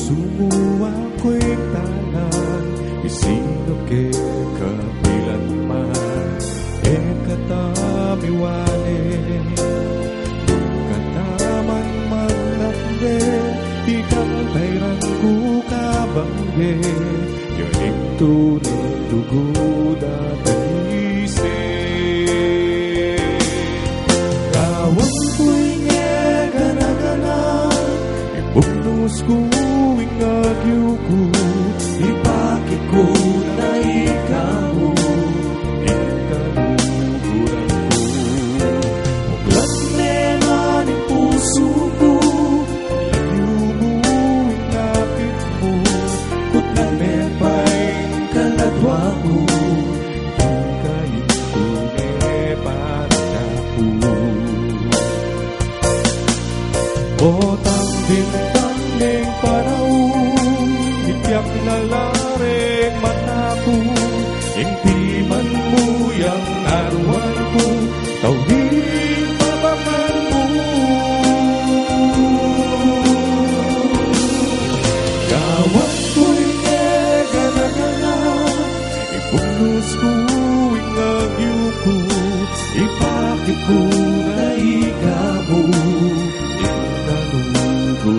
puso mo ako'y tanan, isino ke kapilanman, katamiwale, kataman magnakde, ikaw tayran ko kabangge, yun ito ng tugod at alise. Kawan ko'y ngegana-gana, ibugnos ko ingagyo ko, ipakit ko na ikaw, ikaluguran ko. Muklat neman ang puso ko, lagyo mo inapit mo, kut na mepay kaladwa ko, kain ko para ako. Botang bintang ng panahon, itiyak na lareng mata ko, impiman mo yang naruan ko, tawin pabakan mo. Kawan ko'y ngegana-gana, ipugnos ko ingagyo ko, ipakit ko na ikaw, ikaluguran ko.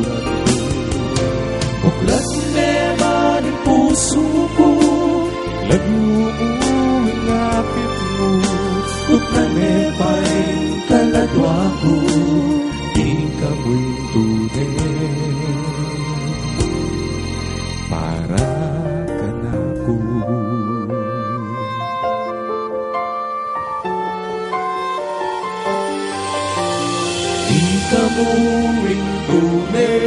Buklat neman ang puso ko, lagyo mo ingapit mo, kut na mepay kaladwa ko, ikamoy tunay, para ka na ko. Ikamoy tunay,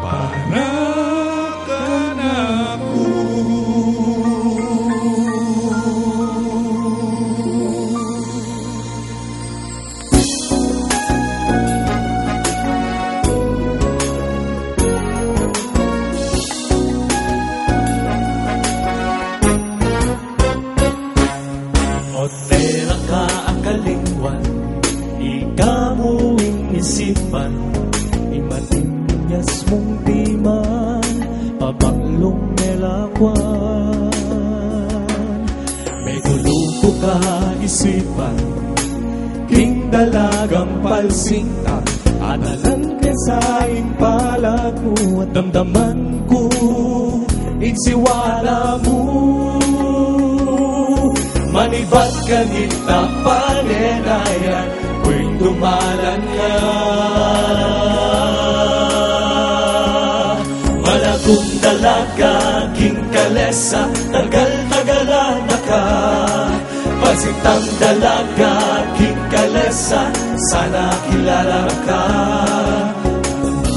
para ka na ko. Otera ka ang kalingwan, ikamuing isipan, imatinyas mong timan, pabanglong melakwan. May guluko ka isipan, king dalagang palsinta, at alam ka sa impalat mo, at damdaman ko, insiwala mo. Manibat kanita panenayan, ko'y tumalan ka. Malagong dalaga, king kalesa, tagal-tagalan na ka. Pasitang dalaga, king kalesa, sana kilala ka.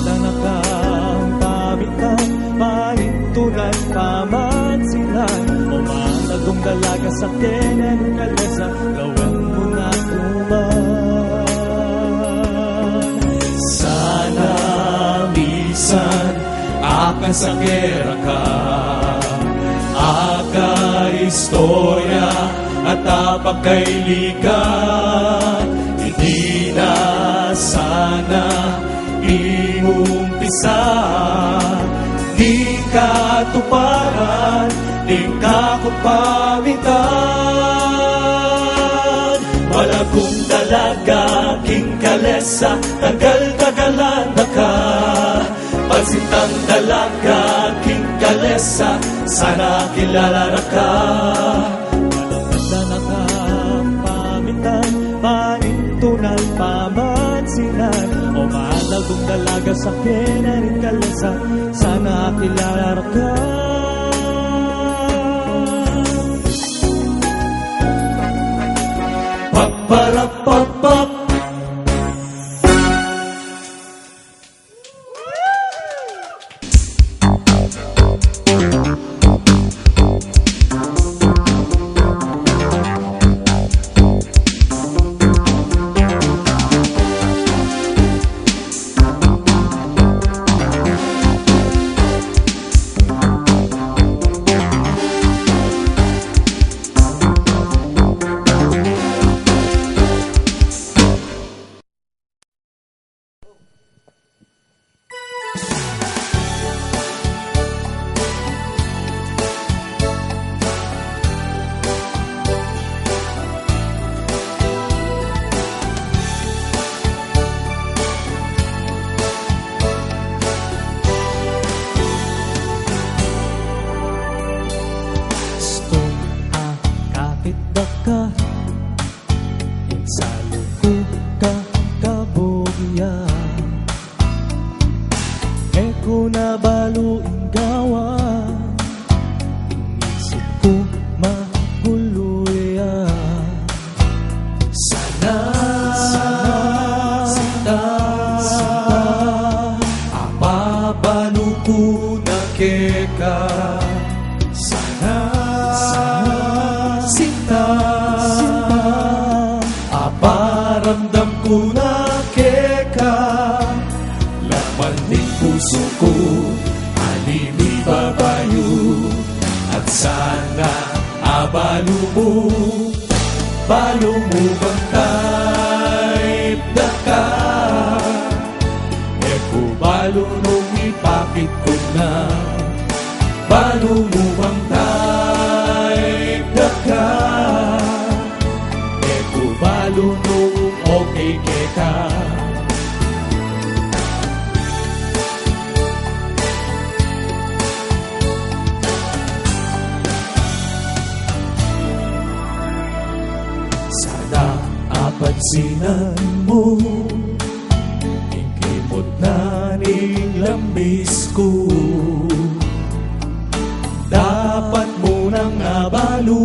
Tanakang pamitan, pahintunan, pamansinan, umalagong dalaga sa kenen kalesa, lawan mo na tuman. Sana misan akan sakera ka, aka istorya at apagkailikan, hindi na sana iumpisa, di ka tuparan, di ka kupamitan. Malagong dalaga, king kalesa, tagal-tagalan na ka. Pagsintang dalaga, king kalesa, sana kilala na ka. Malaganda na ka, pamitan, panintunan, pamansinan, o malagong dalaga sa kinarin kalesa, sana kilala na ka. Pap-para-pap-pap. na baluing gawa, isip ko maguluya. Sana sinta apabalo ko na keka. Sana sinta aparamdam ko na keka. Laman ng puso ko alimi babayo, at sana abalo mo bang type na ka. E kung balo nung ipakit ko na, balo mo bang type na ka. E kung balo nung okay ka. Sana apansinan mo, ikimot na ning lambis ko. Dapat mo nang abalo,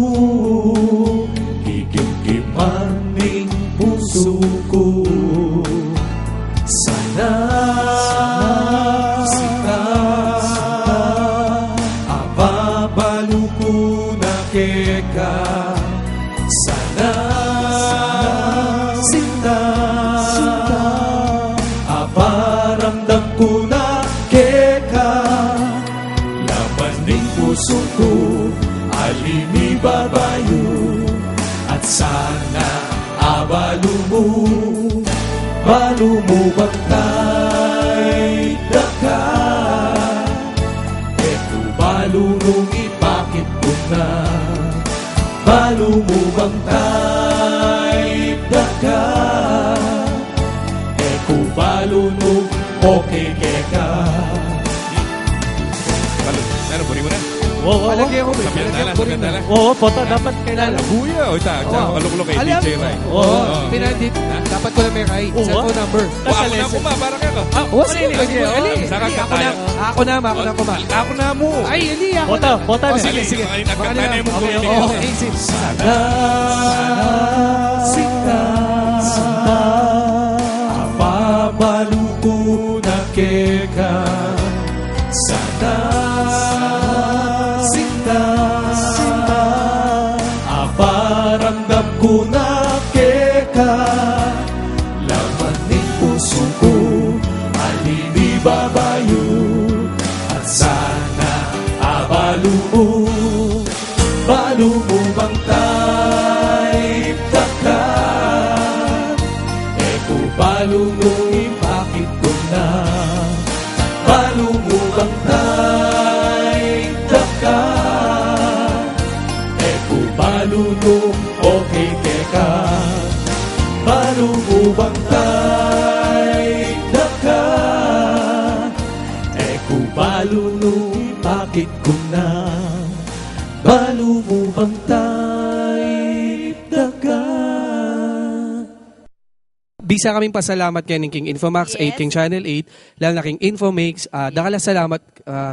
kikimkiman ning puso ko. Sana sika apabalo ko na keka. Sana sinta aparamdam ko na keka. Laman ng puso ko alimi babayo, at sana abalo mo bang type na ka. E kung balo nung ipakit ko na, balo mo bang type na ka. E kung balo nung okay ka. Ano, buri mo na? Oo, Palagay ko, Sabihan na. Oo, pota, dapat kailangan. Kuya, o ita, kalukulok kay Alam DJ mo. Rai. Oo. Pinandit, dapat ko na may kay Oo. cellphone number. Ako na kuma, parang ako. Sige, sige, ali. Saka Ali, ako tayo. na, ako na kuma. Ako na mo. Ay, ali, ako Pota, na. pota na. Sige, sige. Nagkatanay mo Okay, ko. okay, sige. Sana sinta apabalo ko na keka. Sana sinta aparamdam ko na keka. Laman ng puso ko alimi babayo, at sana abalo mo bang type na ka. E kung balo mo ipakit ko na, balo mo bang type na ka. E kung balo nung okay ka, balo mo bang type na ka. E kung balo nung ipakit ko na, balo mo bang type na ka. Bisa kaming pasalamat kay King Infomax, Yes. 8 King Channel 8, lalo na King Infomax, dakala salamat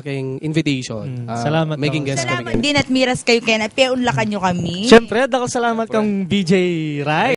king invitation. Salamat Making ako. guest Salamat kami. din at miras kayo kaya napiunlakan nyo kami. Siyempre, dako salamat kang BJ Rai.